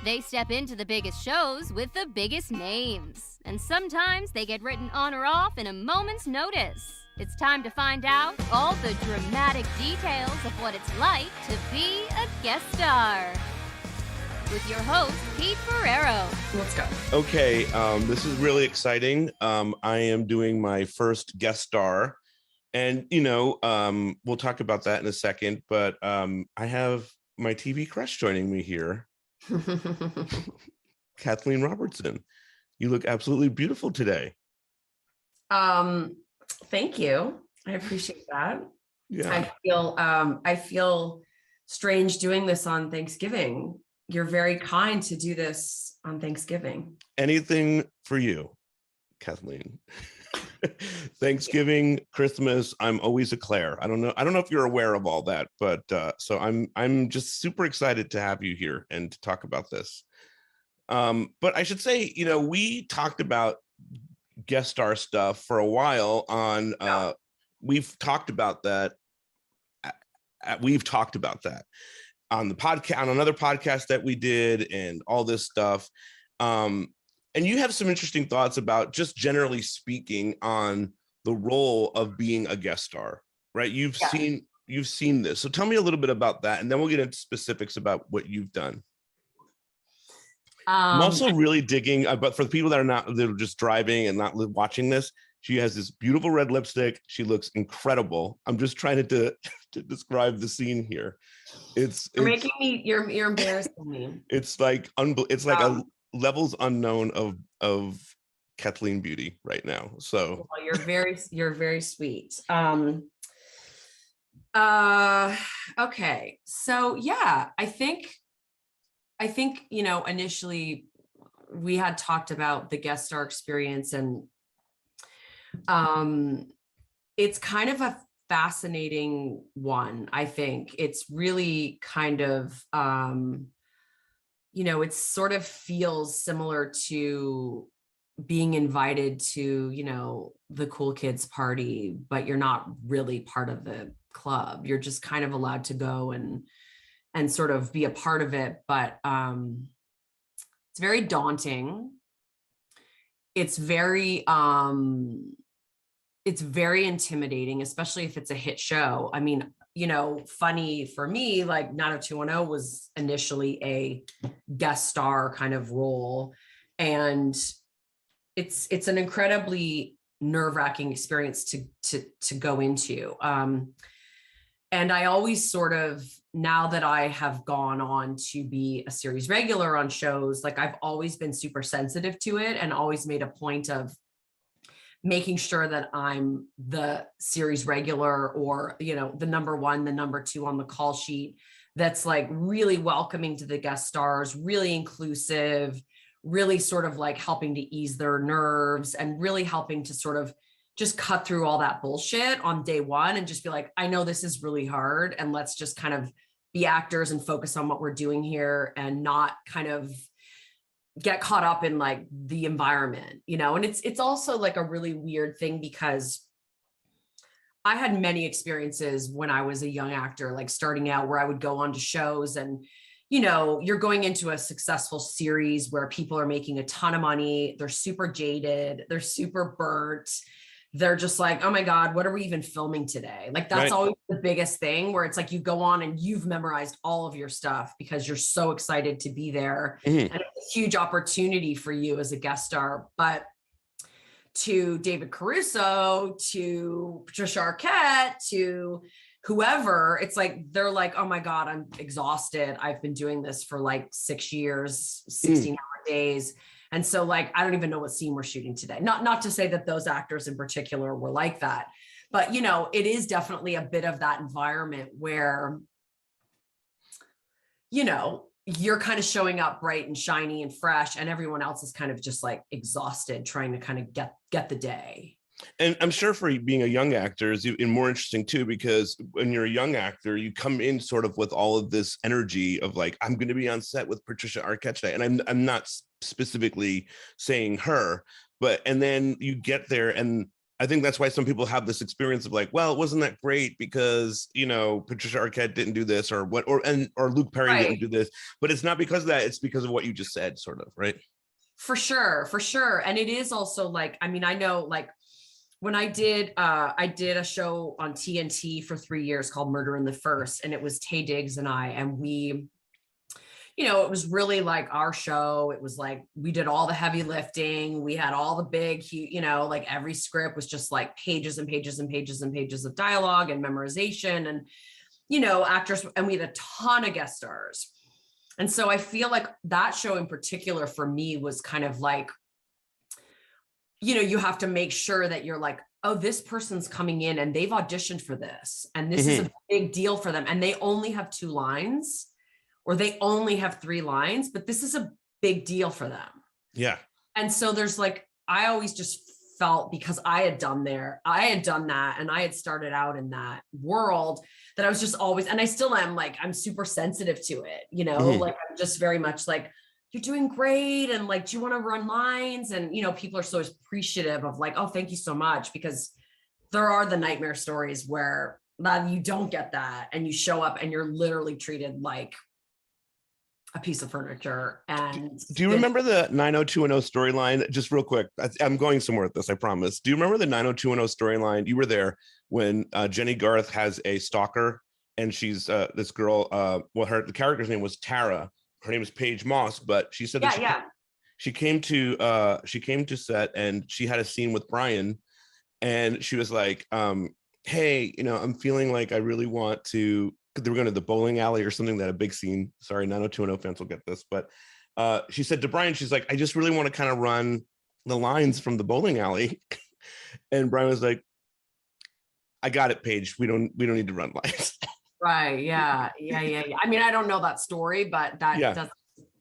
They step into the biggest shows with the biggest names, and sometimes they get written on or off in a moment's notice. It's time to find out all the dramatic details of what it's like to be a guest star. With your host, Pete Ferriero. Let's go. Okay, this is really exciting. I am doing my first guest star, and we'll talk about that in a second. But I have my TV crush joining me here, Kathleen Robertson. You look absolutely beautiful today. Thank you. I appreciate that. Yeah. I feel strange doing this on Thanksgiving. You're very kind to do this on Thanksgiving. Anything for you, Kathleen. Thanksgiving, Christmas, I'm always a Claire. I don't know if you're aware of all that, but so I'm just super excited to have you here and to talk about this. But I should say, we talked about guest star stuff for a while on we've talked about that on the podcast, on another podcast that we did, and all this stuff. And you have some interesting thoughts about, just generally speaking, on the role of being a guest star, right? You've seen this. So tell me a little bit about that, and then we'll get into specifics about what you've done. I'm also really digging, but for the people that are just driving and not watching this, she has this beautiful red lipstick. She looks incredible. I'm just trying to describe the scene here. You're making me. You're embarrassing me. It's like a levels unknown of Kathleen beauty right now. So well, you're very sweet. Okay. So yeah, I think initially we had talked about the guest star experience, and it's kind of a fascinating one. I think it's really kind of it sort of feels similar to being invited to the cool kids party, but you're not really part of the club. You're just kind of allowed to go and sort of be a part of it. But it's very daunting. It's very intimidating, especially if it's a hit show. I mean, funny for me, like 90210 was initially a guest star kind of role. And it's an incredibly nerve-wracking experience to go into. And I always sort of, now that I have gone on to be a series regular on shows, like I've always been super sensitive to it and always made a point of making sure that I'm the series regular, or, the number one, the number two on the call sheet, that's like really welcoming to the guest stars, really inclusive, really sort of like helping to ease their nerves and really helping to sort of just cut through all that bullshit on day one and just be like, I know this is really hard, and let's just kind of be actors and focus on what we're doing here and not kind of get caught up in like the environment, and it's also like a really weird thing, because I had many experiences when I was a young actor, like starting out, where I would go on to shows and, you're going into a successful series where people are making a ton of money. They're super jaded. They're super burnt. They're just like, oh my God, what are we even filming today? Like, that's always the biggest thing, where it's like you go on and you've memorized all of your stuff because you're so excited to be there. Mm-hmm. And it's a huge opportunity for you as a guest star. But to David Caruso, to Patricia Arquette, to whoever, it's like, they're like, oh my God, I'm exhausted. I've been doing this for like 6 years, 16-hour days. And so like, I don't even know what scene we're shooting today. Not to say that those actors in particular were like that, but it is definitely a bit of that environment where, you're kind of showing up bright and shiny and fresh, and everyone else is kind of just like exhausted trying to kind of get the day. And I'm sure for being a young actor is even more interesting too, because when you're a young actor, you come in sort of with all of this energy of like, I'm going to be on set with Patricia Arquette today. And I'm not specifically saying her, and then you get there and I think that's why some people have this experience of like, well, it wasn't that great because, you know, Patricia Arquette didn't do this or what, or Luke Perry didn't do this, but it's not because of that. It's because of what you just said, sort of, right? For sure. For sure. And it is also like, I mean, I know like when I did a show on TNT for 3 years called Murder in the First, and it was Taye Diggs and I, and we, you know, it was really like our show. It was like, we did all the heavy lifting. We had all the big, you know, like every script was just like pages and pages and pages and pages of dialogue and memorization and, you know, actors, and we had a ton of guest stars. And so I feel like that show in particular for me was kind of like, you know, you have to make sure that you're like, oh, this person's coming in and they've auditioned for this. And this is a big deal for them. And they only have 2 lines or they only have 3 lines, but this is a big deal for them. Yeah. And so there's like, I always just felt because I had done that and I had started out in that world that I was just always, and I still am like, I'm super sensitive to it, you know, like I'm just very much like, you're doing great. And like, do you want to run lines? And, you know, people are so appreciative of like, oh, thank you so much. Because there are the nightmare stories where you don't get that and you show up and you're literally treated like a piece of furniture. And do you remember the 90210 storyline? Just real quick, I'm going somewhere with this, I promise. Do you remember the 90210 storyline? You were there when Jenny Garth has a stalker and she's this girl, the character's name was Tara. Her name is Paige Moss, but she said that she came to set and she had a scene with Brian and she was like, hey, you know, I'm feeling like I really want to, they were going to the bowling alley or something, that a big scene. Sorry, 90210 fans will get this, but she said to Brian, she's like, I just really want to kind of run the lines from the bowling alley. And Brian was like, I got it, Paige. We don't need to run lines. Right. Yeah. I mean, I don't know that story, but that does,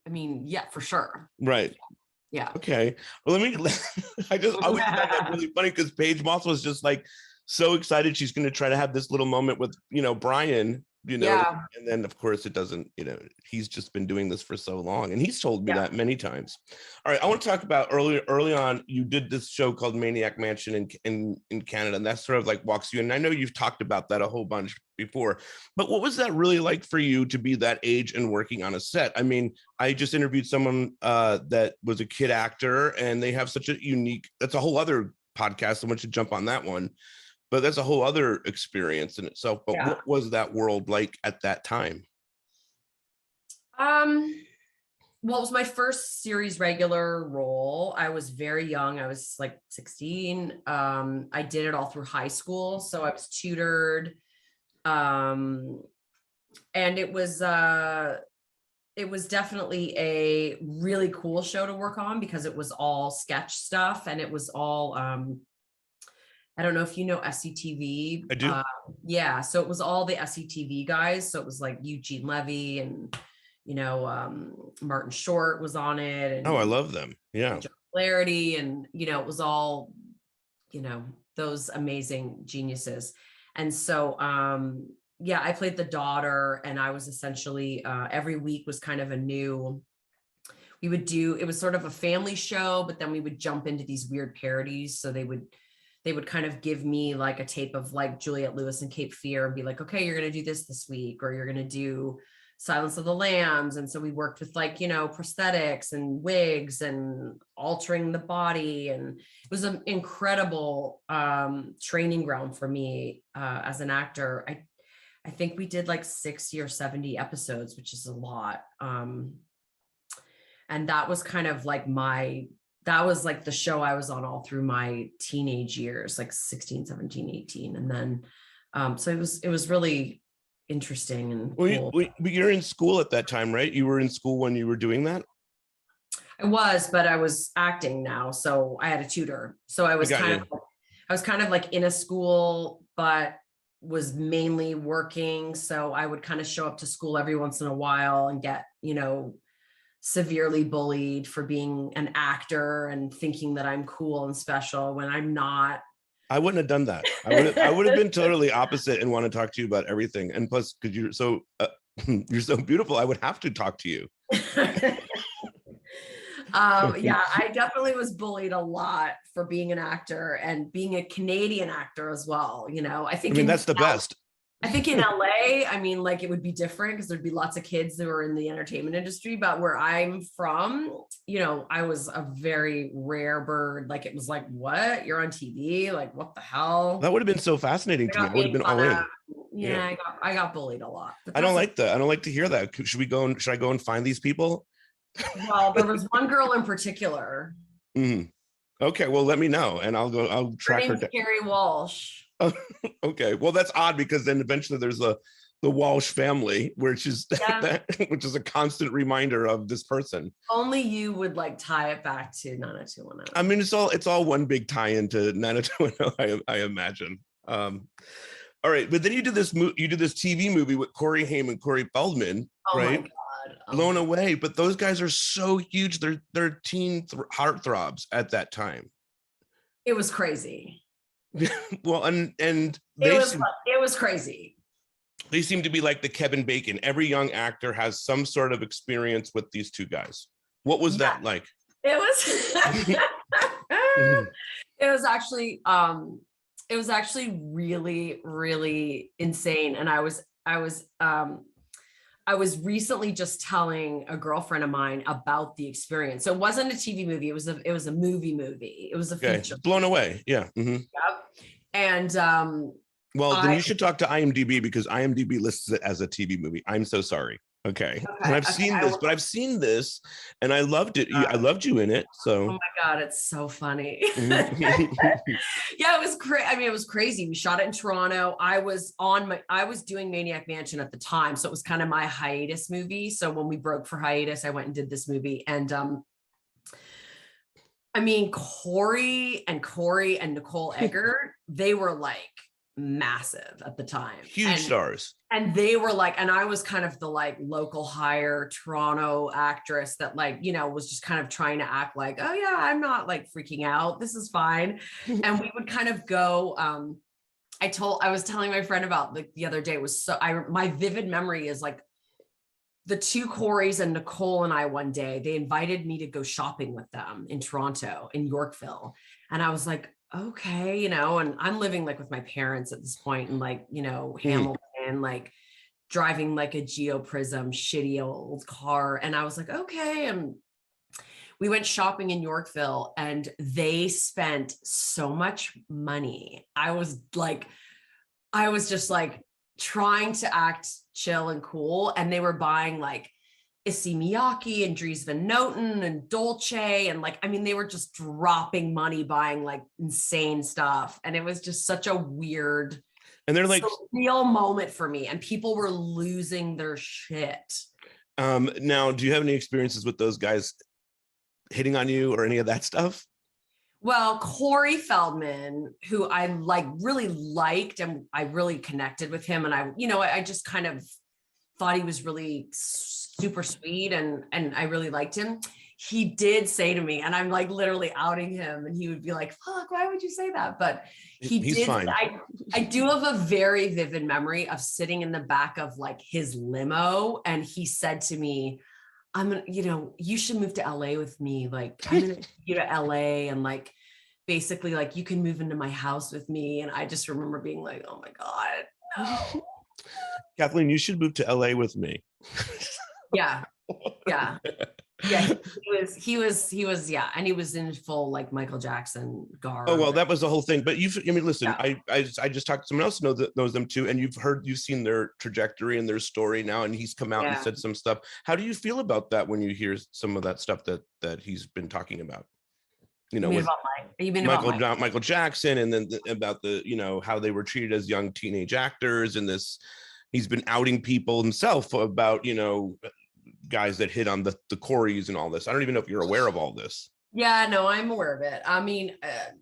I mean, yeah, for sure. Right. Yeah. Okay. Well, I always found that really funny because Paige Moss was just like so excited. She's going to try to have this little moment with, you know, Brian, you know, and then of course it doesn't, you know, he's just been doing this for so long and he's told me that many times. All right. I want to talk about early on, you did this show called Maniac Mansion in Canada, and that sort of like walks you in. And I know you've talked about that a whole bunch before, but what was that really like for you to be that age and working on a set? I mean, I just interviewed someone that was a kid actor and they have such a unique, that's a whole other podcast. I want you to jump on that one. But that's a whole other experience in itself. But what was that world like at that time? Well, it was my first series regular role. I was very young. I was like 16. I did it all through high school. So I was tutored. And it was definitely a really cool show to work on because it was all sketch stuff and it was all, I don't know if you know SCTV. I do. Yeah. So it was all the SCTV guys. So it was like Eugene Levy and, you know, Martin Short was on it. And, I love them. Yeah. John Flaherty. And, you know, it was all, you know, those amazing geniuses. And so, I played the daughter and I was essentially, every week was kind of it was sort of a family show, but then we would jump into these weird parodies. So they would kind of give me like a tape of like Juliette Lewis and Cape Fear and be like, okay, you're going to do this week, or you're going to do Silence of the Lambs. And so we worked with like, you know, prosthetics and wigs and altering the body. And it was an incredible training ground for me as an actor. I think we did like 60 or 70 episodes, which is a lot. And that was kind of like that was like the show I was on all through my teenage years, like 16, 17, 18. And then, so it was really interesting. And cool. You're in school at that time, right? You were in school when you were doing that? I was, but I was acting now. So I had a tutor. So I was kind of like in a school, but was mainly working. So I would kind of show up to school every once in a while and get, you know, severely bullied for being an actor and thinking that I'm cool and special when I'm not. I wouldn't have done that. I would have been totally opposite and want to talk to you about everything. And plus, because you're so beautiful, I would have to talk to you. Yeah, I definitely was bullied a lot for being an actor and being a Canadian actor as well. You know, I think that's the best. I think in LA, I mean, like it would be different because there'd be lots of kids who are in the entertainment industry. But where I'm from, you know, I was a very rare bird. Like it was like, what? You're on TV? Like, what the hell? That would have been so fascinating to me. I would have been all in. Yeah, I got bullied a lot. I don't like that. I don't like to hear that. Should I go and find these people? Well, there was one girl in particular. Okay, well, let me know and I'll track her down. Carrie Walsh. Okay, well, that's odd because then eventually there's the Walsh family, which is which is a constant reminder of this person. Only you would like tie it back to 90210. I mean, it's all one big tie-in to 90210, I imagine. All right, but then you did this TV movie with Corey Haim and Corey Feldman, right? My God. Blown Away, but those guys are so huge. They're teen heartthrobs at that time. It was crazy. Well, and it was crazy. They seem to be like the Kevin Bacon. Every young actor has some sort of experience with these two guys. What was that like? It was it was actually really, really insane. And I was recently just telling a girlfriend of mine about the experience. So it wasn't a TV movie. It was a movie. It was a feature. Blown Away. Yeah. Mm-hmm. Yep. And well, then you should talk to IMDb because IMDb lists it as a TV movie. I'm so sorry. Okay. And I've seen this and I loved it. I loved you in it. So oh my God, it's so funny. Yeah, it was crazy. I mean, it was crazy. We shot it in Toronto. I was doing Maniac Mansion at the time. So it was kind of my hiatus movie. So when we broke for hiatus, I went and did this movie. And I mean, Corey and Nicole Eggert, they were like massive at the time. Huge stars. And they were like, and I was kind of the like local hire Toronto actress that like, you know, was just kind of trying to act like, oh yeah, I'm not like freaking out. This is fine. And we would kind of go, I was telling my friend about like the other day my vivid memory is like the two Coreys and Nicole and I one day, they invited me to go shopping with them in Toronto, in Yorkville. And I was like, okay, you know, and I'm living like with my parents at this point, and like, you know, Hamilton, like driving like a Geo Prism shitty old car. And I was like, okay. And we went shopping in Yorkville and they spent so much money. I was just like trying to act chill and cool. And they were buying like Issey Miyake and Dries Van Noten and Dolce. And like, I mean, they were just dropping money buying like insane stuff. And it was just such a weird and they're like real moment for me. And people were losing their shit. Now, do you have any experiences with those guys hitting on you or any of that stuff? Well, Corey Feldman, who I like really liked and I really connected with him. And I just kind of thought he was really super sweet and I really liked him. He did say to me, and I'm like literally outing him, and he would be like, fuck, why would you say that? But he's fine. I do have a very vivid memory of sitting in the back of like his limo. And he said to me, you should move to LA with me. Like, I'm going to take you to LA and like, basically like you can move into my house with me. And I just remember being like, oh my God, no. Kathleen, you should move to LA with me. Yeah. He was, yeah. And he was in full like Michael Jackson garb. Oh, well, that was the whole thing. But listen, yeah. I just talked to someone else knows them too. And you've seen their trajectory and their story now. And he's come out and said some stuff. How do you feel about that when you hear some of that stuff that he's been talking about? You know, with Michael Jackson, and then about the, you know, how they were treated as young teenage actors, and he's been outing people himself about, you know, guys that hit on the Coreys and all this. I don't even know if you're aware of all this. Yeah, no, I'm aware of it. I mean,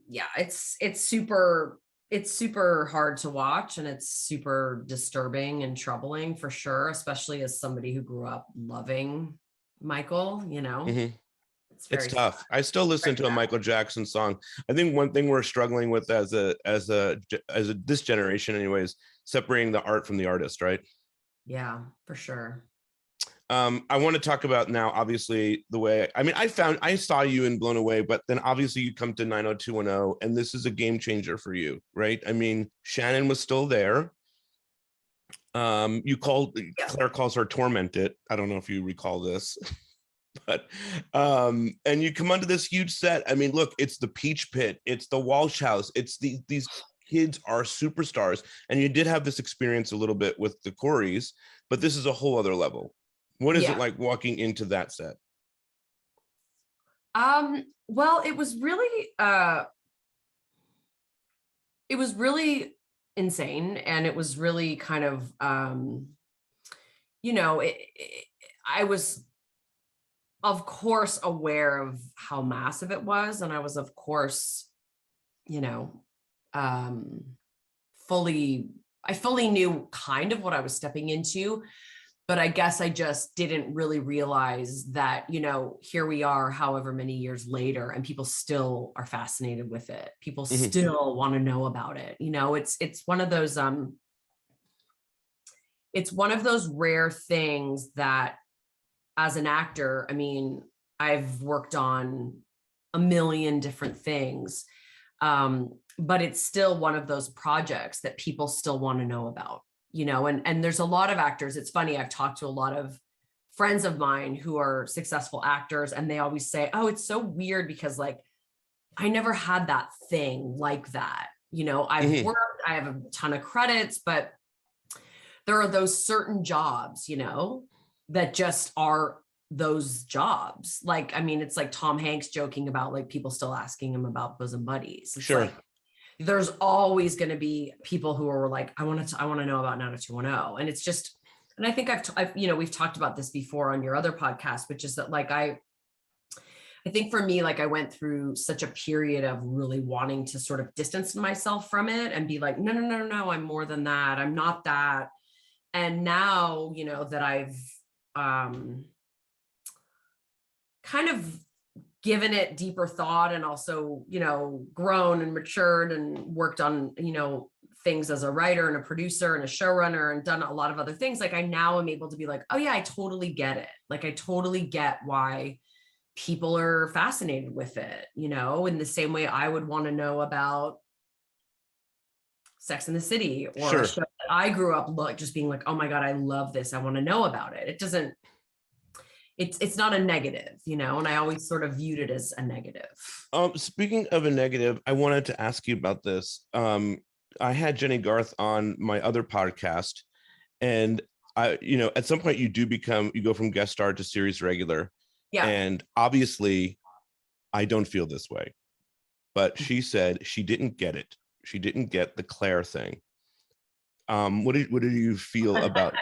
it's super hard to watch, and it's super disturbing and troubling for sure, especially as somebody who grew up loving Michael, you know. Mm-hmm. It's tough. I still listen to a Michael Jackson song. I think one thing we're struggling with as this generation anyways, separating the art from the artist, right? Yeah, for sure. I want to talk about now, obviously, the way, I mean, I saw you in Blown Away, but then obviously you come to 90210, and this is a game changer for you, right? I mean, Shannon was still there. Claire calls her Tormented. I don't know if you recall this. But and you come onto this huge set. I mean, look, it's the Peach Pit, it's the Walsh House, it's these kids are superstars, and you did have this experience a little bit with the Coreys, but this is a whole other level. What is it like walking into that set? Well, it was really insane, and it was really kind of I was of course aware of how massive it was, and I was of course fully knew kind of what I was stepping into, but I guess I just didn't really realize that, here we are however many years later, and people still are fascinated with it. People still want to know about it. It's one of those rare things that, as an actor, I mean, I've worked on a million different things, but it's still one of those projects that people still want to know about, and there's a lot of actors. It's funny, I've talked to a lot of friends of mine who are successful actors, and they always say, oh, it's so weird because like, I never had that thing like that. I've worked, I have a ton of credits, but there are those certain jobs, that just are those jobs. Like, I mean, it's like Tom Hanks joking about like people still asking him about bosom buddies. It's sure. Like, there's always going to be people who are like, I want to know about 90210. And it's just, and I think I've we've talked about this before on your other podcast, which is that like, I think for me, like I went through such a period of really wanting to sort of distance myself from it and be like, no, I'm more than that. I'm not that. And now, that I've kind of given it deeper thought, and also, grown and matured and worked on, things as a writer and a producer and a showrunner and done a lot of other things. Like I now am able to be like, oh yeah, I totally get it. Like I totally get why people are fascinated with it, in the same way I would want to know about Sex and the City or Sure. a show that I grew up just being like, oh my God, I love this. I want to know about it. It doesn't, it's not a negative, and I always sort of viewed it as a negative. Speaking of a negative, I wanted to ask you about this. I had Jenny Garth on my other podcast, and at some point you go from guest star to series regular. Yeah. And obviously I don't feel this way, but she said she didn't get it. She didn't get the Claire thing. What did you feel about?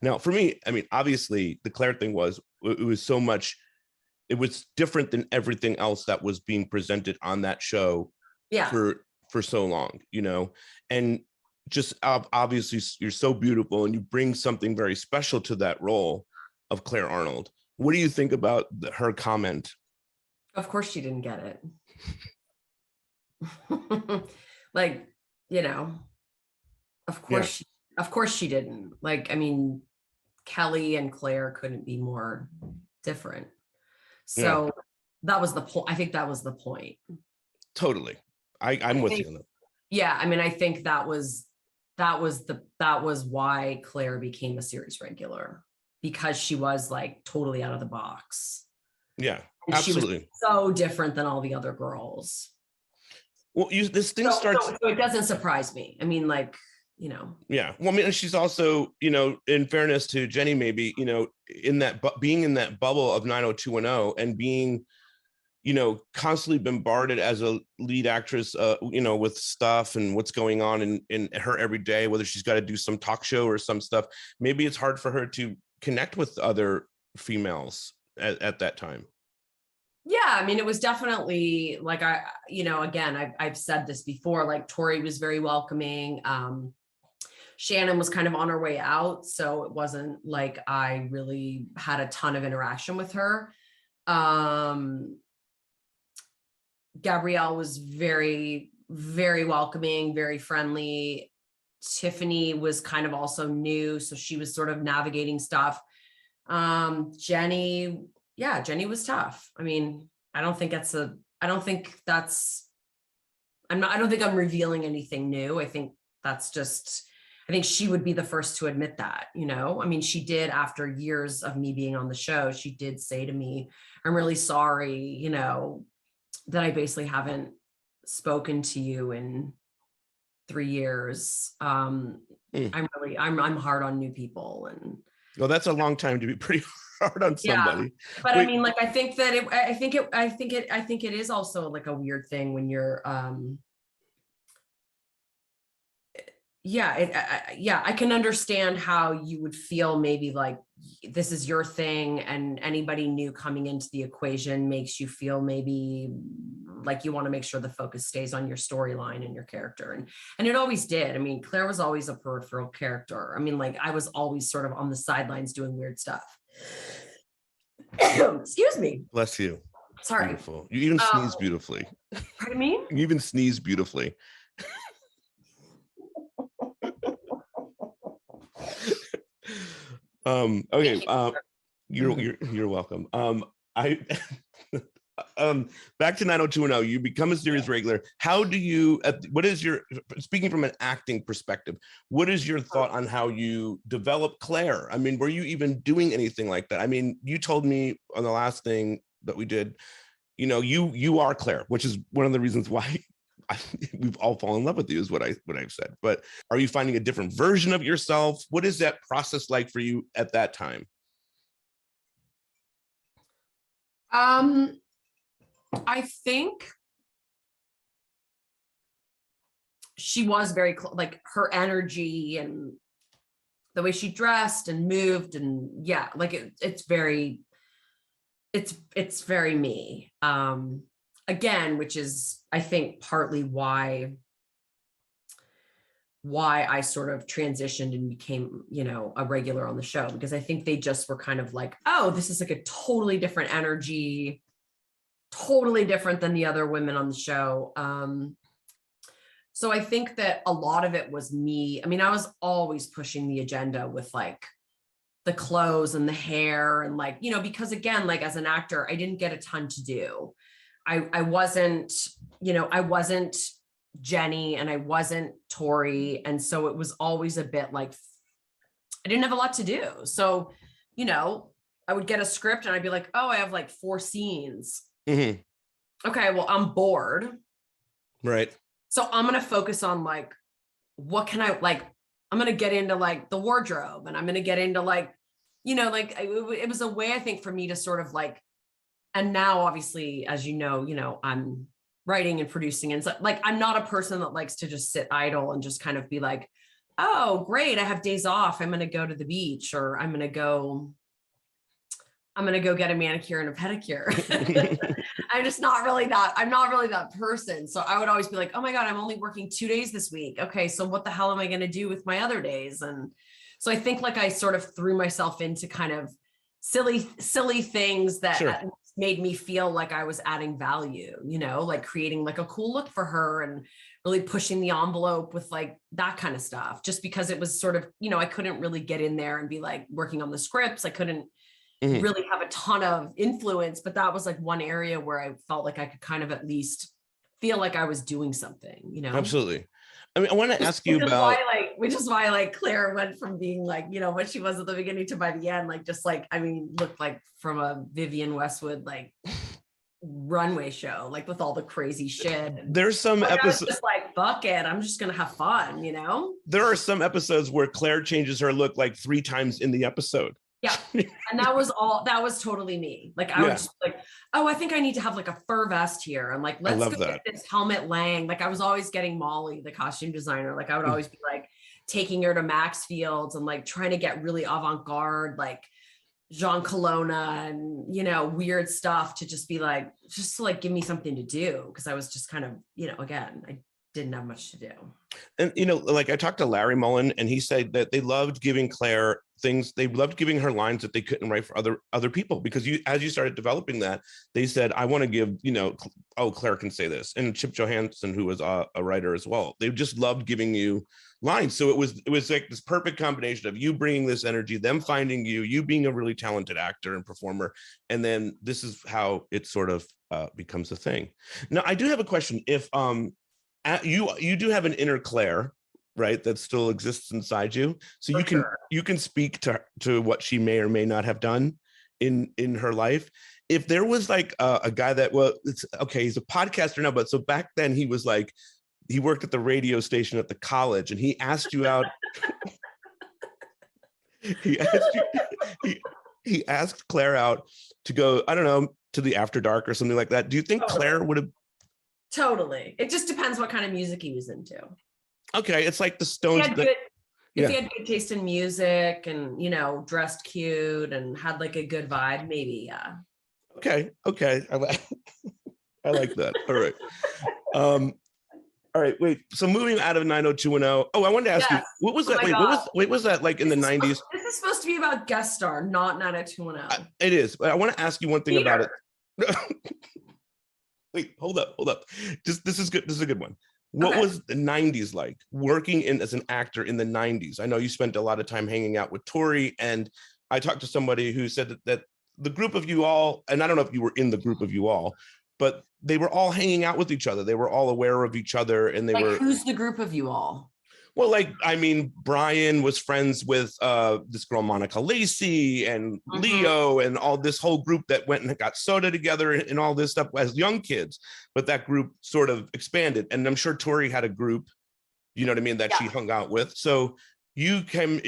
Now, for me, I mean, obviously, the Claire thing was different than everything else that was being presented on that show. Yeah. For so long, and just obviously you're so beautiful, and you bring something very special to that role of Claire Arnold. What do you think about her comment? Of course, she didn't get it. Like, of course, of course she didn't. Like, I mean, Kelly and Claire couldn't be more different. So that was the point. I think that was the point. Totally. I'm with you on that. Yeah. I mean, I think that was why Claire became a series regular, because she was like totally out of the box. Yeah, and absolutely. She was so different than all the other girls. Well, this thing starts. So it doesn't surprise me. I mean, like, Yeah. Well, I mean, and she's also, in fairness to Jenny, maybe, being in that bubble of 90210 and being, constantly bombarded as a lead actress, with stuff and what's going on in her every day, whether she's got to do some talk show or some stuff. Maybe it's hard for her to connect with other females at that time. Yeah, I mean, it was definitely like, again, I've said this before, like Tori was very welcoming. Shannon was kind of on her way out, so it wasn't like I really had a ton of interaction with her. Gabrielle was very, very welcoming, very friendly. Tiffany was kind of also new, so she was sort of navigating stuff. Jenny was tough. I mean, I don't think I'm revealing anything new. I think she would be the first to admit that, I mean, she did, after years of me being on the show, she did say to me, I'm really sorry, that I basically haven't spoken to you in 3 years. I'm hard on new people. And well, that's a long time to be pretty hard on somebody. Yeah, but wait. I mean, like, I think it is also like a weird thing when you're, I can understand how you would feel maybe like this is your thing, and anybody new coming into the equation makes you feel maybe like you want to make sure the focus stays on your storyline and your character. And it always did. I mean, Claire was always a peripheral character. I mean, like, I was always sort of on the sidelines doing weird stuff. Excuse me. Bless you. Sorry. Beautiful. You even sneeze beautifully. Pardon me? You even sneeze beautifully. Okay. You're welcome. Back to 90210, you become a series regular. How do you, speaking from an acting perspective, what is your thought on how you develop Claire? I mean, were you even doing anything like that? I mean, you told me on the last thing that we did, you are Claire, which is one of the reasons why we've all fallen in love with you, is what I've said. But are you finding a different version of yourself? What is that process like for you at that time? I think she was very like her energy and the way she dressed and moved, and like it's very me. Again, which is, I think, partly why I sort of transitioned and became, a regular on the show, because I think they just were kind of like, oh, this is like a totally different energy, totally different than the other women on the show. So I think that a lot of it was me. I mean, I was always pushing the agenda with like the clothes and the hair and like, because again, like as an actor, I didn't get a ton to do. I wasn't Jenny and I wasn't Tori. And so it was always a bit like, I didn't have a lot to do. So, I would get a script and I'd be like, oh, I have like 4 scenes. Mm-hmm. Okay, well, I'm bored. Right. So I'm going to focus on like, what can I like, I'm going to get into like the wardrobe, and I'm going to get into like, like it was a way, I think, for me to sort of like, and now obviously, as I'm writing and producing, and so, like, I'm not a person that likes to just sit idle and just kind of be like, oh, great, I have days off, I'm going to go to the beach, or I'm going to go get a manicure and a pedicure. I'm not really that person. So I would always be like, oh my God, I'm only working 2 days this week. Okay, so what the hell am I going to do with my other days? And so I think like I sort of threw myself into kind of silly things that sure. Made me feel like I was adding value, like creating like a cool look for her and really pushing the envelope with like that kind of stuff, just because it was sort of, I couldn't really get in there and be like working on the scripts. I couldn't really have a ton of influence, but that was like one area where I felt like I could kind of at least feel like I was doing something, Absolutely. I mean, I want to ask you about, which is why like Claire went from being like, what she was at the beginning to by the end, like, just like, I mean, looked like from a Vivienne Westwood, like runway show, like with all the crazy shit. There's some episodes just like, fuck it, I'm just going to have fun, There are some episodes where Claire changes her look like 3 times in the episode. Yeah. And that was totally me. Like, I was just like, oh, I think I need to have like a fur vest here. And like, let's go get this helmet Lang. Like, I was always getting Molly, the costume designer. Like, I would always be like taking her to Maxfield's and like trying to get really avant-garde, like Jean Colonna and, weird stuff to just be like, just to like give me something to do. Cause I was just kind of, again, didn't have much to do. And, like I talked to Larry Mullen, and he said that they loved giving Claire things. They loved giving her lines that they couldn't write for other people, because as you started developing that, they said, I want to give, Claire can say this. And Chip Johansson, who was a writer as well, they just loved giving you lines. So it was like this perfect combination of you bringing this energy, them finding you being a really talented actor and performer. And then this is how it sort of becomes a thing. Now, I do have a question. If you do have an inner Claire, right, that still exists inside you, so you can speak to what she may or may not have done in her life. If there was like a guy that, well, it's okay, he's a podcaster now, but so back then he was like, he worked at the radio station at the college, and he asked you out. he asked Claire out to go, I don't know, to the After Dark or something like that. Do you think Claire would have? Totally. It just depends what kind of music he was into. Okay, it's like the Stones. If he had good taste in music and, dressed cute and had like a good vibe, maybe, yeah. Okay. I like that. All right. All right, wait. So moving out of 90210. Oh, I wanted to ask you, what was that? Wait, was that like in the 90s? This is supposed to be about guest star, not 90210. It is. But I want to ask you one thing about it. Wait, hold up. This is good. This is a good one. What was the 90s like working as an actor in the 90s? I know you spent a lot of time hanging out with Tori, and I talked to somebody who said that the group of you all, and I don't know if you were in the group of you all, but they were all hanging out with each other. They were all aware of each other, and they were. Who's the group of you all? Well, Brian was friends with this girl, Monica Lacey, and Leo, and all this whole group that went and got soda together and all this stuff as young kids. But that group sort of expanded. And I'm sure Tori had a group, you know what I mean, that she hung out with. So you came,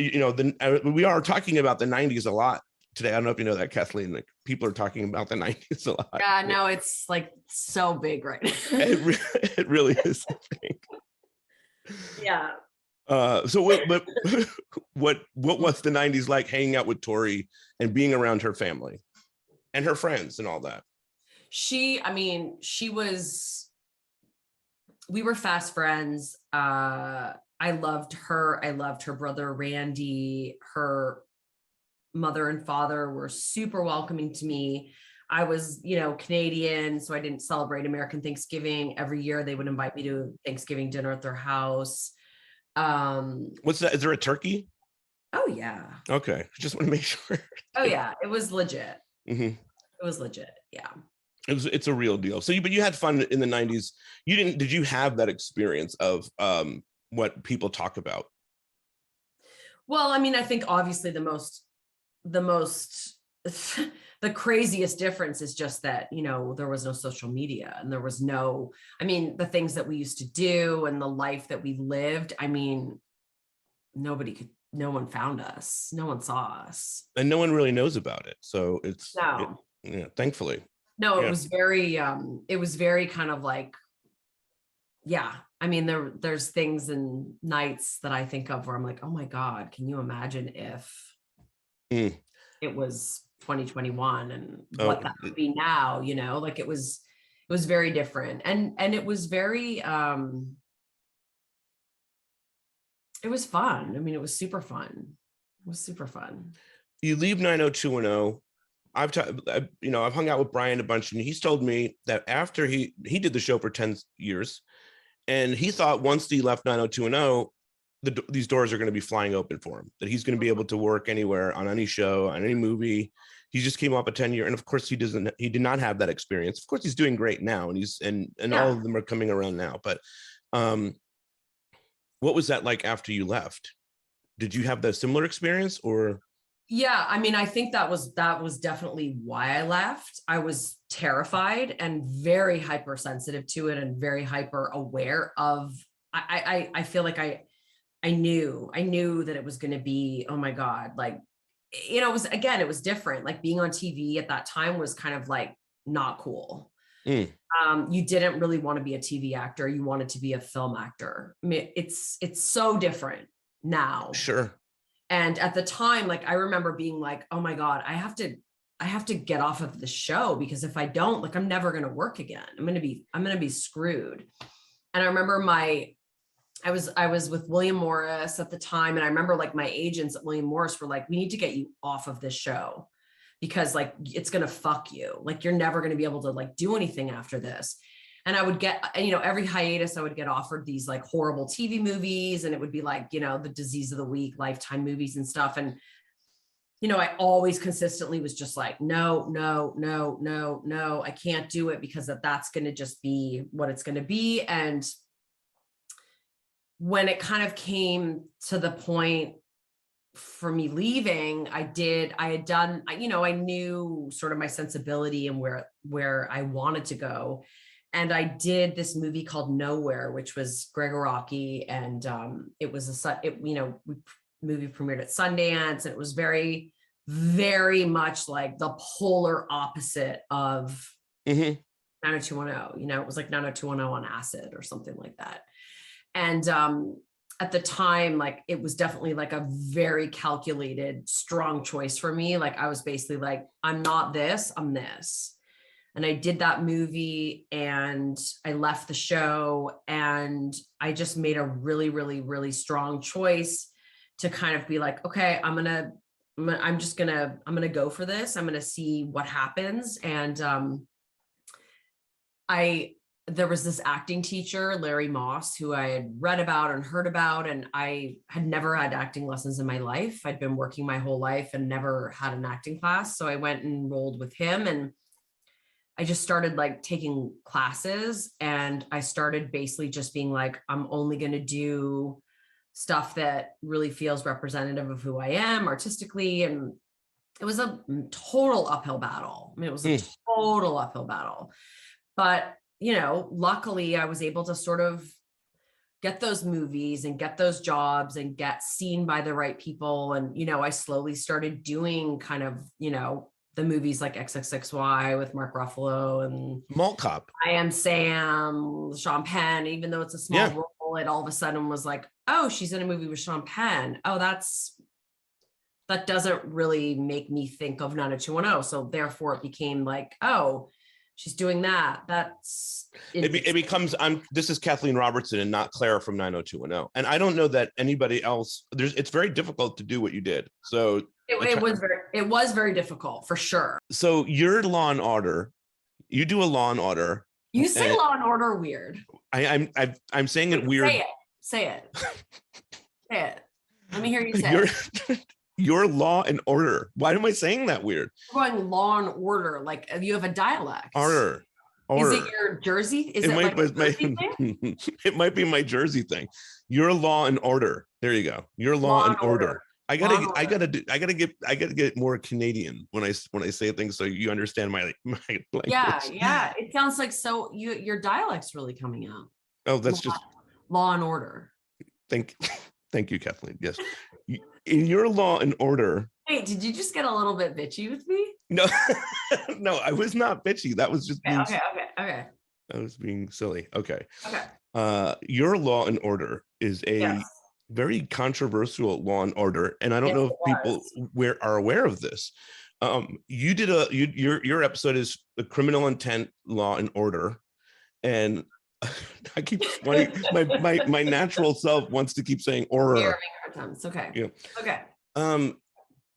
we are talking about the 90s a lot today. I don't know if you know that, Kathleen, like people are talking about the 90s a lot. Yeah, no, it's like so big right now. It really is. Yeah. So what was the 90s like hanging out with Tori and being around her family and her friends and all that? We were fast friends. I loved her. I loved her brother, Randy. Her mother and father were super welcoming to me. I was, Canadian, so I didn't celebrate American Thanksgiving. Every year they would invite me to Thanksgiving dinner at their house. What's that? Is there a turkey? Oh yeah. Okay. Just want to make sure. Oh yeah. It was legit. Mm-hmm. It was legit. Yeah. It's a real deal. So but you had fun in the 90s. Did you have that experience of what people talk about? Well, I mean, I think obviously the craziest difference is just that, there was no social media and there was no, the things that we used to do and the life that we lived. No one found us. No one saw us. And no one really knows about it. So thankfully. No, it was very kind of like, yeah. There's things and nights that I think of where I'm like, oh my God, can you imagine if it was 2021 and what that would be now, like it was very different. And it was very, it was fun. It was super fun. It was super fun. You leave 90210. I've hung out with Brian a bunch, and he's told me that after he did the show for 10 years, and he thought once he left 90210, these doors are going to be flying open for him, that he's going to be able to work anywhere on any show, on any movie. He just came off a 10-year, and of course he did not have that experience. Of course he's doing great now, and all of them are coming around now. But what was that like after you left? Did you have that similar experience or? Yeah, I think that was definitely why I left. I was terrified and very hypersensitive to it and very hyper aware of, I feel like I knew that it was going to be, oh my God, like, it was different. Like being on TV at that time was kind of like not cool. You didn't really want to be a TV actor. You wanted to be a film actor. It's so different now. Sure. And at the time, like, I remember being like, oh my God, I have to get off of the show, because if I don't, like, I'm never going to work again. I'm going to be screwed. And I remember I was with William Morris at the time. And I remember like my agents at William Morris were like, we need to get you off of this show because like, it's going to fuck you. Like, you're never going to be able to like do anything after this. And I would get, you know, every hiatus, I would get offered these like horrible TV movies, and it would be like, you know, the disease of the week, Lifetime movies and stuff. And, you know, I always consistently was just like, no, I can't do it, because that's going to just be what it's going to be. And when it kind of came to the point for me leaving, I had done, you know, I knew sort of my sensibility and where I wanted to go. And I did this movie called Nowhere, which was Gregoraki, and it was movie premiered at Sundance, and it was very, very much like the polar opposite of 90210. You know, it was like 90210 on acid or something like that. And at the time, like, it was definitely like a very calculated, strong choice for me. Like, I was basically like, I'm not this, I'm this. And I did that movie, and I left the show, and I just made a really, really, really strong choice to kind of be like, okay, I'm gonna go for this. I'm gonna see what happens. And there was this acting teacher, Larry Moss, who I had read about and heard about, and I had never had acting lessons in my life. I'd been working my whole life and never had an acting class. So I went and enrolled with him, and I just started like taking classes, and I started basically just being like, I'm only going to do stuff that really feels representative of who I am artistically. And it was a total uphill battle. I mean, it was a total uphill battle, but, you know, luckily I was able to sort of get those movies and get those jobs and get seen by the right people. And, you know, I slowly started doing kind of, you know, the movies like XXXY with Mark Ruffalo and Mall Cop. I Am Sam, Sean Penn, even though it's a small role, it all of a sudden was like, oh, she's in a movie with Sean Penn. Oh, that doesn't really make me think of 90210. So therefore it became like, oh, she's doing that. It becomes, this is Kathleen Robertson and not Claire from 90210. And I don't know that anybody else, it's very difficult to do what you did. So it was very difficult, for sure. So you're Law and Order. You do a Law and Order. You say Law and Order weird. I'm saying it weird. Say it. Say it. Let me hear you say it. Your Law and Order. Why am I saying that weird? You're going Law and Order, like you have a dialect. Order. Is it your Jersey? It might be my Jersey thing. Your Law and Order. There you go. Your Law and Order. I gotta get more Canadian when I say things so you understand my language. Yeah. It sounds like your dialect's really coming out. Oh, that's just Law and Order. Thank you, Kathleen. Yes. In your Law and Order. Wait, did you just get a little bit bitchy with me? No, no, I was not bitchy. That was just okay. I was being silly. Okay. Okay. Your Law and Order is a very controversial Law and Order, and I don't know if people are aware of this. You did your episode is the Criminal Intent Law and Order, and I keep my natural self wants to keep saying Order. Okay. Yeah. Okay.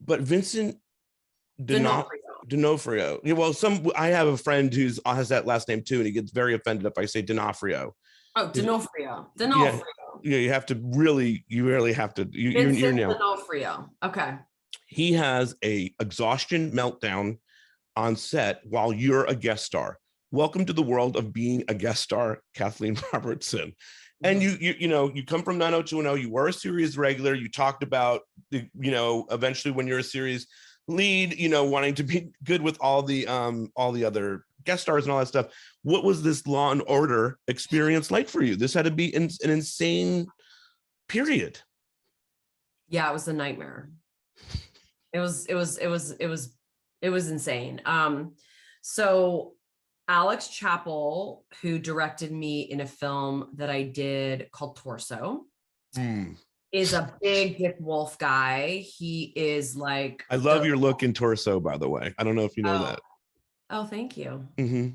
But Vincent D'Onofrio. Yeah, well, I have a friend who has that last name too, and he gets very offended if I say D'Onofrio. Oh, D'Onofrio. Yeah, you really have to. You're now. D'Onofrio. Okay. He has a exhaustion meltdown on set while you're a guest star. Welcome to the world of being a guest star, Kathleen Robertson. And you come from 90210. You were a series regular. You talked about eventually when you're a series lead, wanting to be good with all the other guest stars and all that stuff. What was this Law and Order experience like for you? This had to be an insane period. Yeah, it was a nightmare. It was insane. So Alex Chappell, who directed me in a film that I did called Torso, is a big Dick Wolf guy. He is like... I love your look in Torso, by the way. I don't know if you know that. Oh, thank you. Mm-hmm.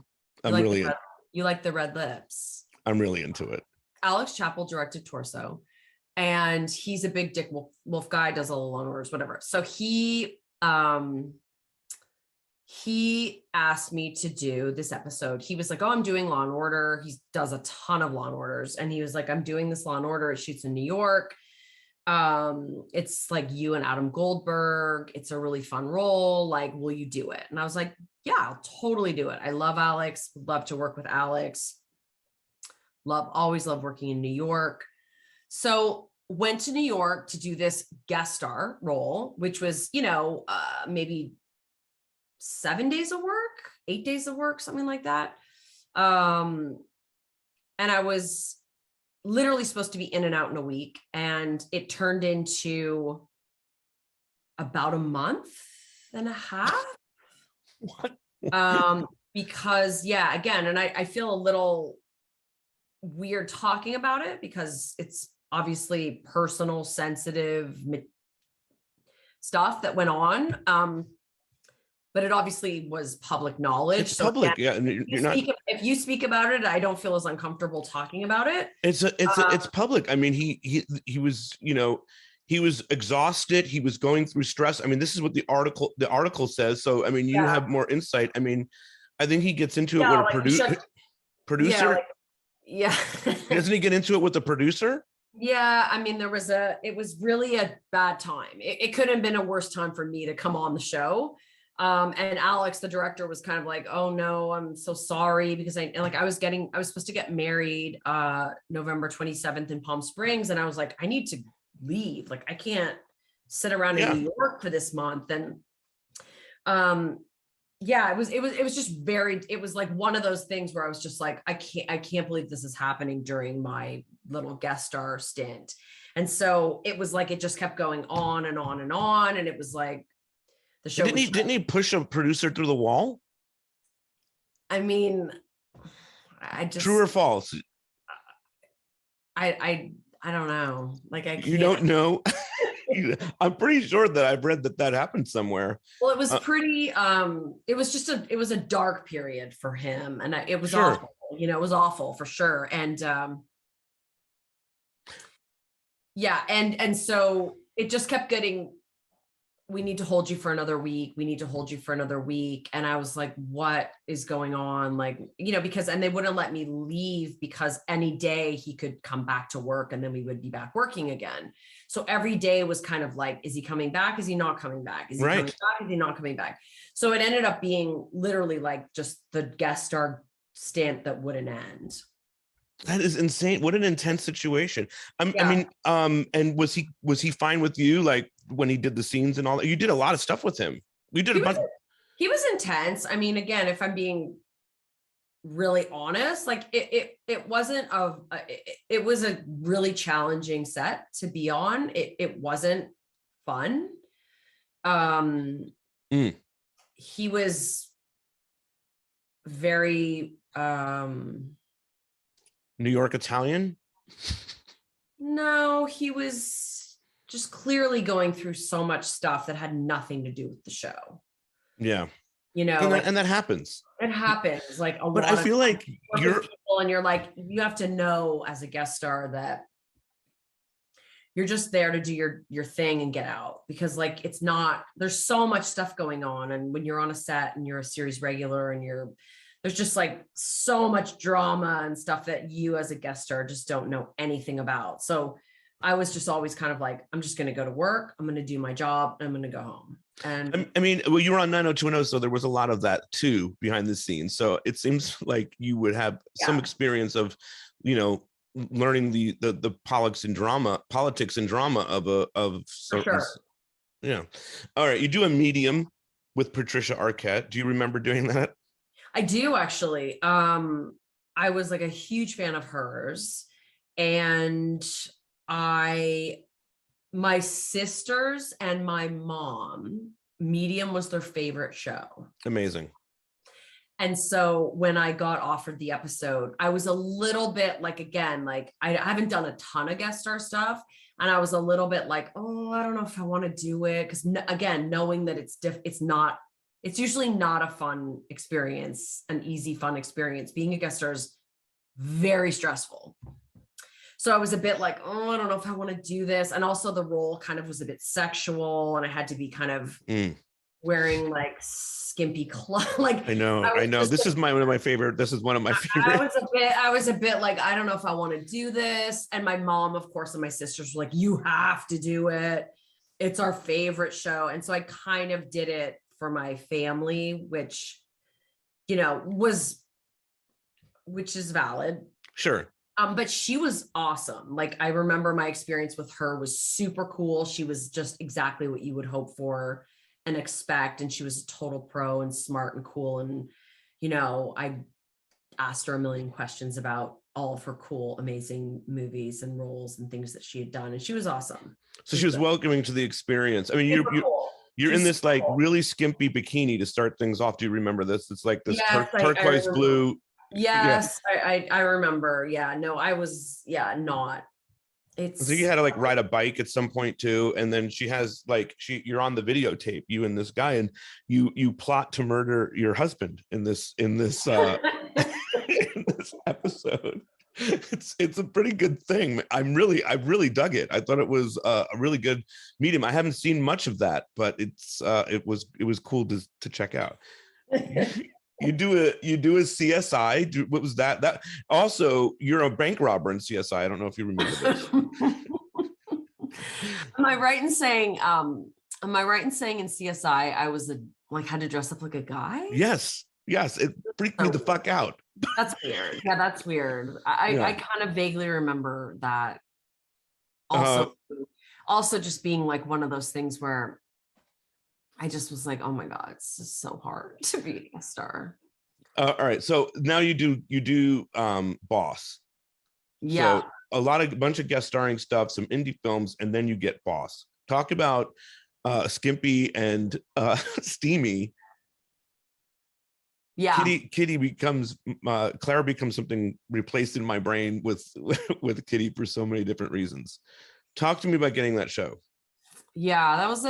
You like the red lips. I'm really into it. Alex Chappell directed Torso, and he's a big Dick Wolf guy, does all the Law & Orders, whatever. So he asked me to do this episode. He was like, oh, I'm doing Law & Order. He does a ton of Law & Orders. And he was like, I'm doing this Law & Order. It shoots in New York. It's like you and Adam Goldberg. It's a really fun role. Like, will you do it? And I was like, yeah, I'll totally do it. I love Alex. Would love to work with Alex. Always love working in New York. So went to New York to do this guest star role, which was, maybe 7 days of work, 8 days of work, something like that. And I was literally supposed to be in and out in a week, and it turned into about a month and a half. What? Because again, and I feel a little weird talking about it because it's obviously personal, sensitive stuff that went on. But it obviously was public knowledge. It's so public. again, Yeah. if you speak about it, I don't feel as uncomfortable talking about it. It's public. I mean, he was, he was exhausted. He was going through stress. I mean, this is what the article says. So, I mean, you have more insight. I mean, I think he gets into it with a producer. Doesn't he get into it with the producer? Yeah. I mean, it was really a bad time. It couldn't have been a worse time for me to come on the show. And Alex, the director, was kind of like, oh no, I'm so sorry, because I was supposed to get married, November 27th in Palm Springs. And I was like, I need to leave. Like, I can't sit around in New York for this month. And, it was just it was like one of those things where I was just like, I can't believe this is happening during my little guest star stint. And so it was like, it just kept going on and on and on. And it was like, the show didn't he push a producer through the wall? I mean, I just, true or false? I don't know. Like, I can't. You don't know? I'm pretty sure that I've read that happened somewhere. Well, it was pretty, it was a dark period for him, and it was awful. It was awful for sure. And and so it just kept getting, we need to hold you for another week. We need to hold you for another week. And I was like, what is going on? Like, and they wouldn't let me leave because any day he could come back to work and then we would be back working again. So every day was kind of like, is he coming back? Is he not coming back? Is he coming back? Is he not coming back? So it ended up being literally like just the guest star stint that wouldn't end. That is insane. What an intense situation. I mean, and was he fine with you? Like, when he did the scenes and all that? You did a lot of stuff with him. We did a bunch. He was intense. I mean, again, if I'm being really honest, like it wasn't it was a really challenging set to be on. It wasn't fun. He was very New York Italian? No, he was just clearly going through so much stuff that had nothing to do with the show. Yeah. And that happens. It happens. Like but I feel like you're people, and you're like, you have to know as a guest star that you're just there to do your thing and get out, because like, there's so much stuff going on. And when you're on a set and you're a series regular and there's just like so much drama and stuff that you as a guest star just don't know anything about. So I was just always kind of like, I'm just going to go to work. I'm going to do my job. And I'm going to go home. And I mean, well, you were on 90210, so there was a lot of that too behind the scenes. So it seems like you would have some experience of, learning the politics and drama of certain. For sure. Yeah. All right. You do a medium with Patricia Arquette. Do you remember doing that? I do, actually. I was like a huge fan of hers, and my sisters and my mom, Medium was their favorite show. Amazing. And so when I got offered the episode, I was a little bit like, again, like I haven't done a ton of guest star stuff. And I was a little bit like, oh, I don't know if I want to do it. Because again, knowing that it's usually not a fun experience, an easy, fun experience. Being a guest star is very stressful. So I was a bit like, oh, I don't know if I want to do this. And also the role kind of was a bit sexual, and I had to be kind of wearing like skimpy clothes. Like I know. This is one of my favorite. I was a bit like, I don't know if I want to do this. And my mom, of course, and my sisters were like, you have to do it. It's our favorite show. And so I kind of did it for my family, which, you know, which is valid. Sure. But she was awesome. Like, I remember my experience with her was super cool. She was just exactly what you would hope for and expect. And she was a total pro and smart and cool. And, you know, I asked her a million questions about all of her cool, amazing movies and roles and things that she had done. And she was awesome. So she was welcoming to the experience. I mean, you're in this like really skimpy bikini to start things off. Do you remember this? It's like this turquoise blue. Yes, yeah. I remember. Yeah, no, I was, not. So you had to like ride a bike at some point too, and then she has like you're on the videotape, you and this guy, and you plot to murder your husband in this in this episode. It's a pretty good thing. I really dug it. I thought it was a really good medium. I haven't seen much of that, but it was cool to check out. You do a CSI. What was that? That also, you're a bank robber in CSI. I don't know if you remember this. Am I right in saying in CSI I was had to dress up like a guy? Yes. It freaked me the fuck out. That's weird. Yeah, that's weird. I kind of vaguely remember that. Also just being like one of those things where I just was like, oh my God, it's just so hard to be a star. All right. So now you do Boss. Yeah. So a bunch of guest starring stuff, some indie films, and then you get Boss. Talk about skimpy and steamy. Yeah. Kitty becomes Clara becomes something replaced in my brain with Kitty for so many different reasons. Talk to me about getting that show. Yeah, that was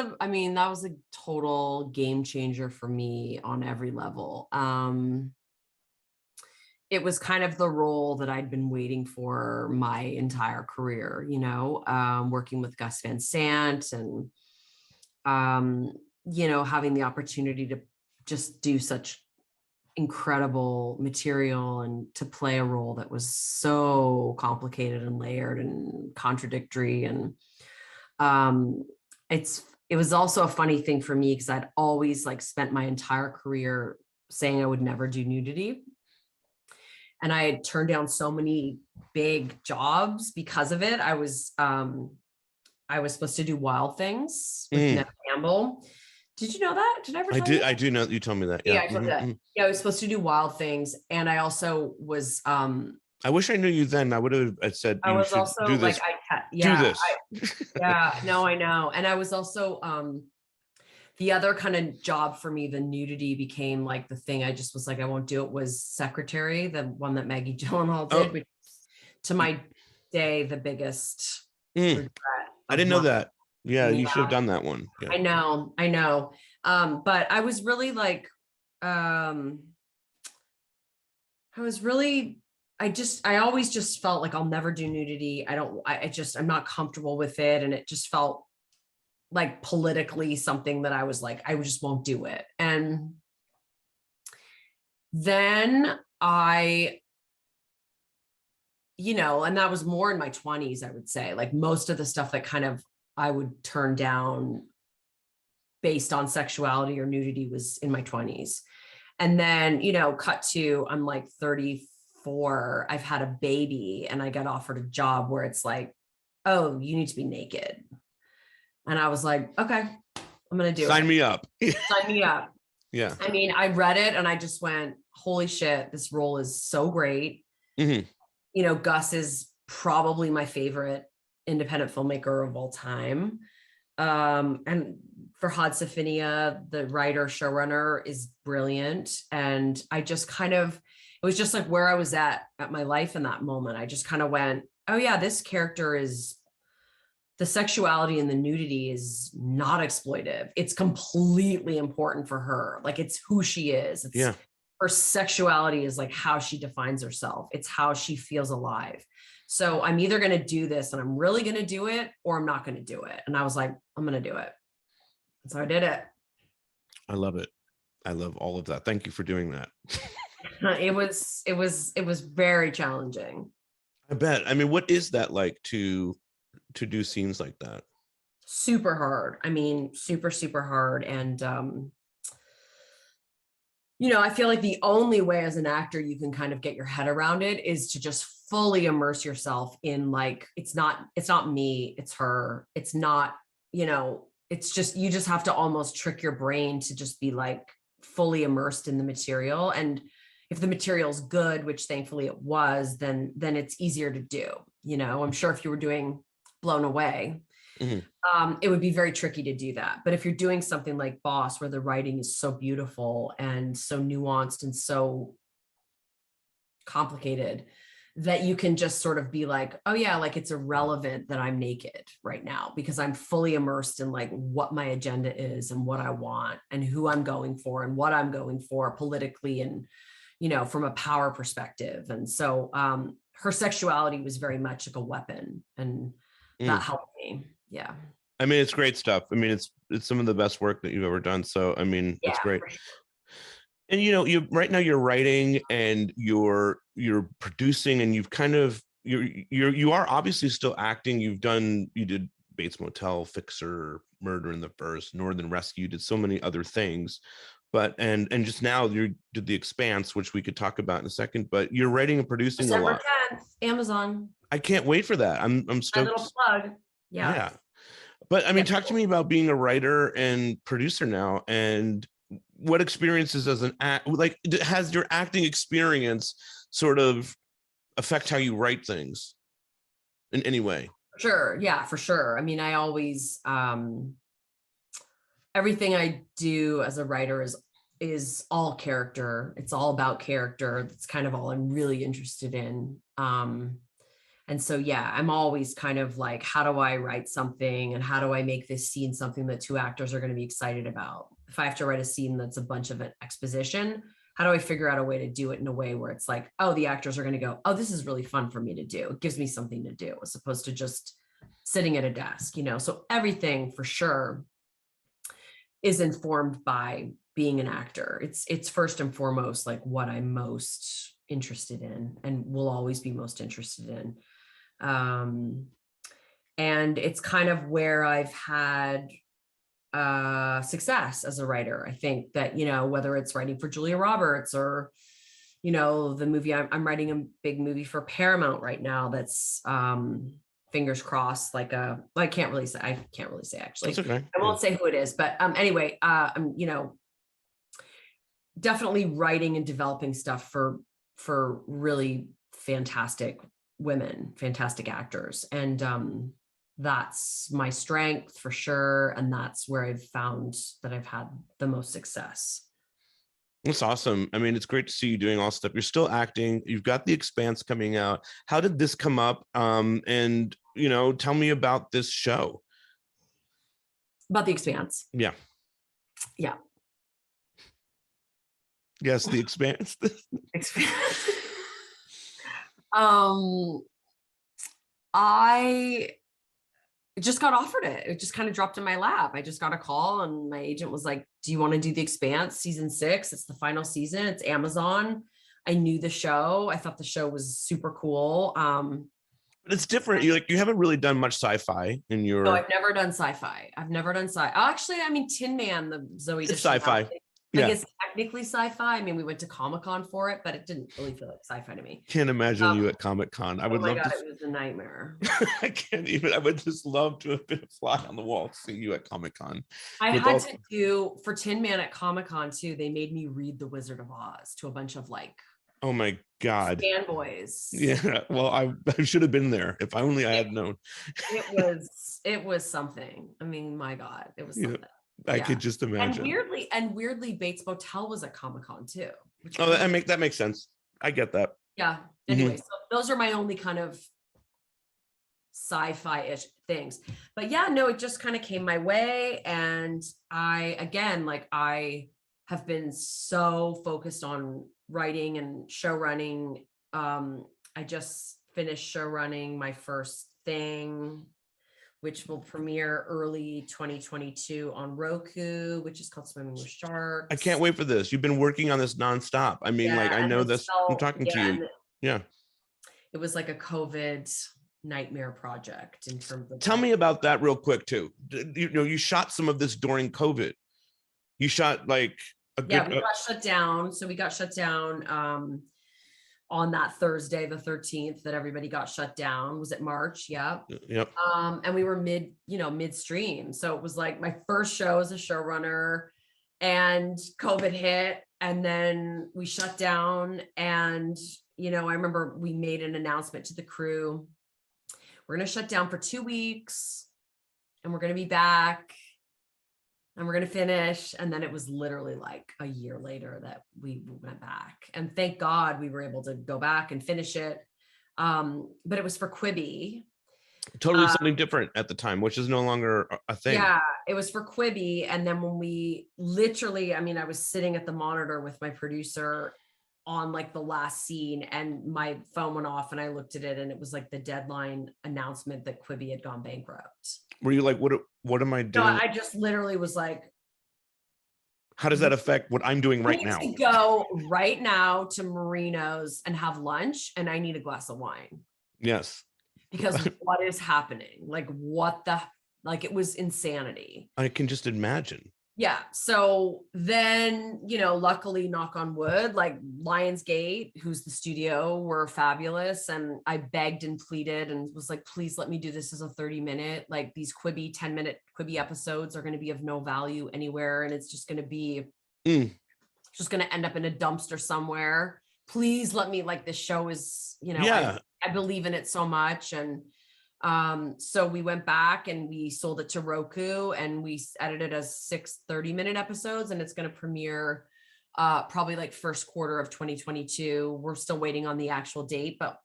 a total game changer for me on every level. It was kind of the role that I'd been waiting for my entire career, you know, working with Gus Van Sant and, you know, having the opportunity to just do such incredible material and to play a role that was so complicated and layered and contradictory. And it was also a funny thing for me because I'd always spent my entire career saying I would never do nudity. And I had turned down so many big jobs because of it. I was supposed to do Wild Things with Neve Campbell. Did you know that? Did I ever tell you that? I do know that you told me that. Yeah, I told you that. Yeah, I was supposed to do Wild Things. And I also was I wish I knew you then. I would have said I was also do this. Do this. No, I know. And I was also the other kind of job for me, the nudity became like the thing I just was like, I won't do it, was Secretary, the one that Maggie Gyllenhaal did, which to my day, the biggest regret. I didn't know that. Yeah, you should have done that one. Yeah. I know. But I was really I always just felt like I'll never do nudity. I'm not comfortable with it. And it just felt like politically something that I was like, I just won't do it. And then and that was more in my 20s, I would say. Like most of the stuff that kind of I would turn down based on sexuality or nudity was in my 20s. And then, cut to, I'm like 34, I've had a baby and I got offered a job where it's like, oh, you need to be naked. And I was like, okay, I'm going to do it. Sign me up. Sign me up. Yeah. I mean, I read it and I just went, holy shit, this role is so great. Mm-hmm. Gus is probably my favorite independent filmmaker of all time. And Farhad Safiniya, the writer, showrunner, is brilliant. And I just it was just like where I was at my life in that moment. I just kind of went, oh yeah, this character is, the sexuality and the nudity is not exploitive. It's completely important for her. Like it's who she is. It's her sexuality is like how she defines herself. It's how she feels alive. So I'm either going to do this and I'm really going to do it, or I'm not going to do it. And I was like, I'm going to do it. And so I did it. I love it. I love all of that. Thank you for doing that. It was very challenging. I bet. I mean, what is that like to do scenes like that? Super hard. I mean, super, super hard. And, I feel like the only way as an actor you can kind of get your head around it is to just fully immerse yourself in, like, it's not me, it's her. It's not, it's just, you just have to almost trick your brain to just be like fully immersed in the material. And if the material's good, which thankfully it was, then it's easier to do. I'm sure if you were doing Blown Away, it would be very tricky to do that. But if you're doing something like Boss, where the writing is so beautiful and so nuanced and so complicated, that you can just sort of be like, oh yeah, like it's irrelevant that I'm naked right now, because I'm fully immersed in like what my agenda is and what I want and who I'm going for and what I'm going for politically and, from a power perspective. And so her sexuality was very much like a weapon, and that helped me. Yeah. I mean, it's great stuff. I mean, it's some of the best work that you've ever done. So, I mean, it's great. Sure. And, you right now you're writing and you're producing, and you've kind of, you are obviously still acting. You did Bates Motel, Fixer, Murder in the First, Northern Rescue, you did so many other things. But, and just now you did The Expanse, which we could talk about in a second, but you're writing and producing December a lot. 10th, Amazon. I can't wait for that. I'm stoked. My little plug. Yeah. But I mean, talk to me about being a writer and producer now, and what experiences as an act, like, has your acting experience sort of affect how you write things in any way? Sure. Yeah, for sure. I mean, I always, everything I do as a writer is all character. It's all about character. That's kind of all I'm really interested in. And so, yeah, I'm always kind of like, how do I write something, and how do I make this scene something that two actors are going to be excited about? If I have to write a scene that's a bunch of an exposition, how do I figure out a way to do it in a way where it's like, oh, the actors are going to go, oh, this is really fun for me to do. It gives me something to do, as opposed to just sitting at a desk, So everything for sure is informed by being an actor. It's first and foremost like what I'm most interested in and will always be most interested in. And it's kind of where I've had success as a writer. I think that, whether it's writing for Julia Roberts or, the movie, I'm writing a big movie for Paramount right now. That's fingers crossed, like I can't really say actually. That's okay. I won't say who it is, but anyway, I'm, definitely writing and developing stuff for really fantastic women, fantastic actors. And that's my strength for sure. And that's where I've found that I've had the most success. That's awesome. I mean, it's great to see you doing all stuff. You're still acting. You've got The Expanse coming out. How did this come up? And, tell me about this show. About The Expanse. Yeah. Yeah. Yes, The Expanse. I just got offered it. It just kind of dropped in my lap. I just got a call and my agent was like, do you want to do The Expanse season 6? It's the final season. It's Amazon. I knew the show. I thought the show was super cool. But it's different. You haven't really done much sci-fi in your. No, I've never done sci-fi. Actually, I mean, Tin Man, the Zoe. It's sci-fi. I guess technically sci-fi. I mean, we went to Comic-Con for it, but it didn't really feel like sci-fi to me. Can't imagine you at Comic-Con. I would love to. It was a nightmare. I can't even. I would just love to have been a fly on the wall to see you at Comic-Con. I had to do for Tin Man at Comic-Con too. They made me read The Wizard of Oz to a bunch of like. Oh my God. Fanboys. Yeah. Well, I should have been there if only I had known. It was something. I mean, my God, it was something. I could just imagine. And weirdly, Bates Motel was at Comic-Con too. That makes sense. I get that. Yeah. Anyway, so those are my only kind of sci-fi-ish things. But yeah, no, it just kind of came my way. And I have been so focused on writing and show running. I just finished show running my first thing, which will premiere early 2022 on Roku, which is called Swimming with Sharks. I can't wait for this. You've been working on this nonstop. I mean, like, I know this. I'm talking to you. Yeah. It was like a COVID nightmare project in terms of. Tell me about that real quick too. You shot some of this during COVID. You shot like a good. Yeah, we got shut down. So we got shut down on that Thursday, the 13th, that everybody got shut down. Was it March? Yeah. Yep. And we were midstream. So it was like my first show as a showrunner, and COVID hit, and then we shut down. And, I remember we made an announcement to the crew. We're going to shut down for 2 weeks, and we're going to be back, and we're going to finish. And then it was literally like a year later that we went back, and thank God we were able to go back and finish it. But it was for Quibi. Totally something different at the time, which is no longer a thing. Yeah, it was for Quibi. And then when we literally, I was sitting at the monitor with my producer on like the last scene, and my phone went off, and I looked at it, and it was like the deadline announcement that Quibi had gone bankrupt. Were you like, what am I doing? No, I just literally was like, how does that affect what I'm doing right now? I need to go right now to Marino's and have lunch, and I need a glass of wine. Yes. Because what is happening? Like, it was insanity. I can just imagine. Yeah. So then, luckily, knock on wood, like Lionsgate, who's the studio, were fabulous. And I begged and pleaded and was like, please let me do this as a 30-minute, like these 10-minute Quibi episodes are going to be of no value anywhere. And it's just going to be, just going to end up in a dumpster somewhere. Please let me, like, this show is, I believe in it so much. And so we went back and we sold it to Roku, and we edited as 6 30-minute episodes, and it's going to premiere probably like first quarter of 2022. We're still waiting on the actual date, but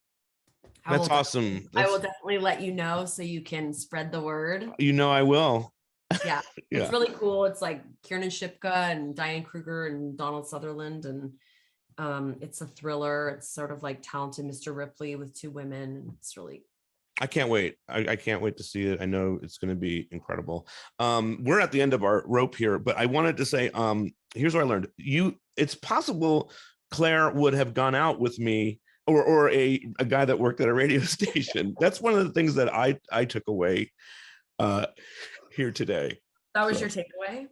that's awesome. I will definitely let you know so you can spread the word. I will. Yeah. It's really cool. It's like Kiernan Shipka and Diane Kruger and Donald Sutherland, and it's a thriller. It's sort of like Talented Mr. Ripley with 2 women. It's really, I can't wait. I can't wait to see it. I know it's going to be incredible. We're at the end of our rope here, but I wanted to say, here's what I learned. It's possible Claire would have gone out with me, or a guy that worked at a radio station. That's one of the things that I took away here today. that was your takeaway?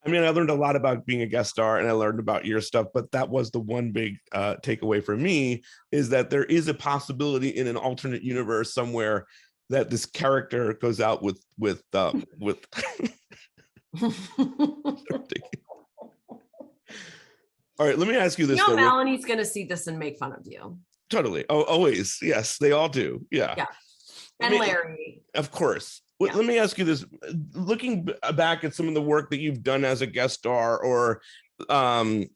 I mean, I learned a lot about being a guest star, and I learned about your stuff, but that was the one big takeaway for me, is that there is a possibility in an alternate universe somewhere that this character goes out with all right, let me ask you this. Melanie's going to see this and make fun of you. Totally. Oh, always. Yes, they all do. Yeah. And Larry. Of course. Yeah. Let me ask you this, looking back at some of the work that you've done as a guest star, or when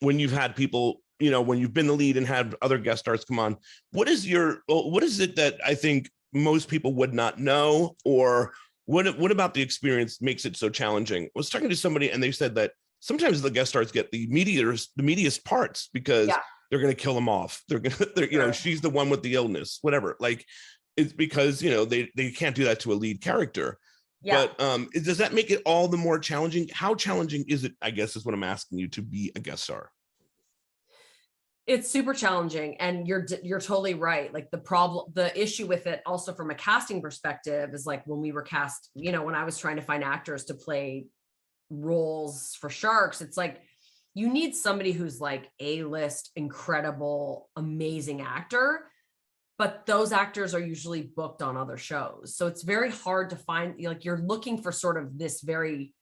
you've had people, when you've been the lead and had other guest stars come on, what is it that I think most people would not know, or what about the experience makes it so challenging? I was talking to somebody, and they said that sometimes the guest stars get the meatiest parts because they're going to kill them off. They're she's the one with the illness, whatever. Like, it's because, they can't do that to a lead character. Yeah. But does that make it all the more challenging? How challenging is it, I guess, is what I'm asking you, to be a guest star? It's super challenging. And you're totally right. Like, the issue with it also from a casting perspective is, like, when we were cast, when I was trying to find actors to play roles for sharks, it's like, you need somebody who's like A-list, incredible, amazing actor. But those actors are usually booked on other shows. So it's very hard to find, like, you're looking for sort of this very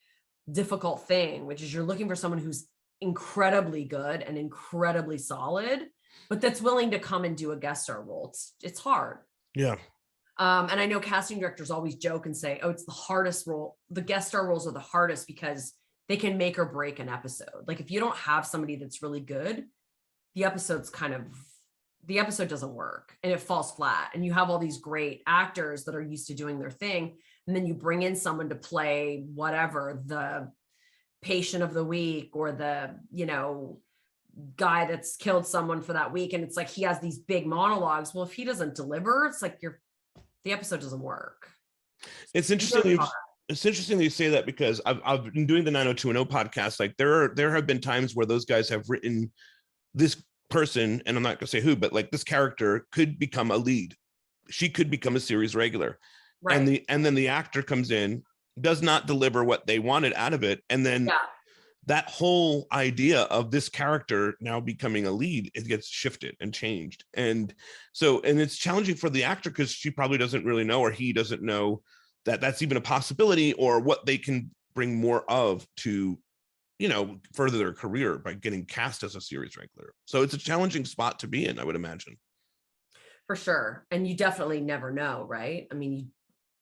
difficult thing, which is you're looking for someone who's incredibly good and incredibly solid, but that's willing to come and do a guest star role. It's hard. Yeah. And I know casting directors always joke and say, oh, it's the hardest role. The guest star roles are the hardest because they can make or break an episode. Like, if you don't have somebody that's really good, the episode doesn't work and it falls flat, and you have all these great actors that are used to doing their thing, and then you bring in someone to play whatever the patient of the week or the, guy that's killed someone for that week. And it's like, he has these big monologues. Well, if he doesn't deliver, it's like the episode doesn't work. It's interesting. It's interesting that you say that, because I've been doing the 90210 podcast. Like there have been times where those guys have written this person, and I'm not gonna say who, but like this character could become a lead. She could become a series regular. Right. And then the actor comes in, does not deliver what they wanted out of it. And then that whole idea of this character now becoming a lead, it gets shifted and changed. And it's challenging for the actor, because she probably doesn't really know, or he doesn't know that that's even a possibility, or what they can bring more of to, further their career by getting cast as a series regular. So it's a challenging spot to be in, I would imagine. For sure. And you definitely never know, right? I mean,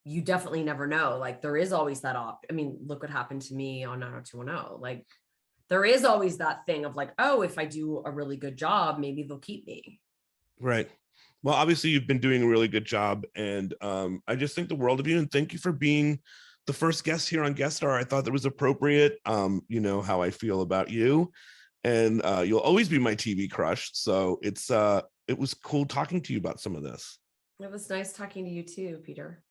you definitely never know. Like there is always that look what happened to me on 90210. Like there is always that thing of like, oh, if I do a really good job, maybe they'll keep me. Right. Well, obviously you've been doing a really good job, and I just think the world of you, and thank you for being the first guest here on Guest Star. I thought that was appropriate. You know how I feel about you, and you'll always be my TV crush. So it was cool talking to you about some of this. It was nice talking to you too, Peter.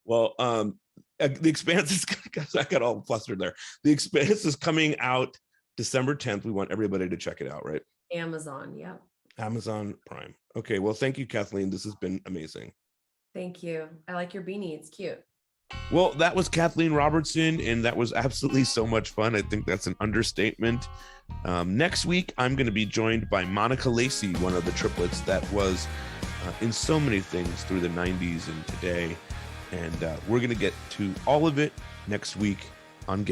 Well, The Expanse is, I got all flustered there. The Expanse is coming out December 10th. We want everybody to check it out, right? Amazon, yeah. Amazon Prime. Okay, well, thank you, Kathleen. This has been amazing. Thank you. I like your beanie. It's cute. Well, that was Kathleen Robertson, and that was absolutely so much fun. I think that's an understatement. Next week, I'm going to be joined by Monica Lacey, one of the triplets that was in so many things through the 90s and today. And we're going to get to all of it next week.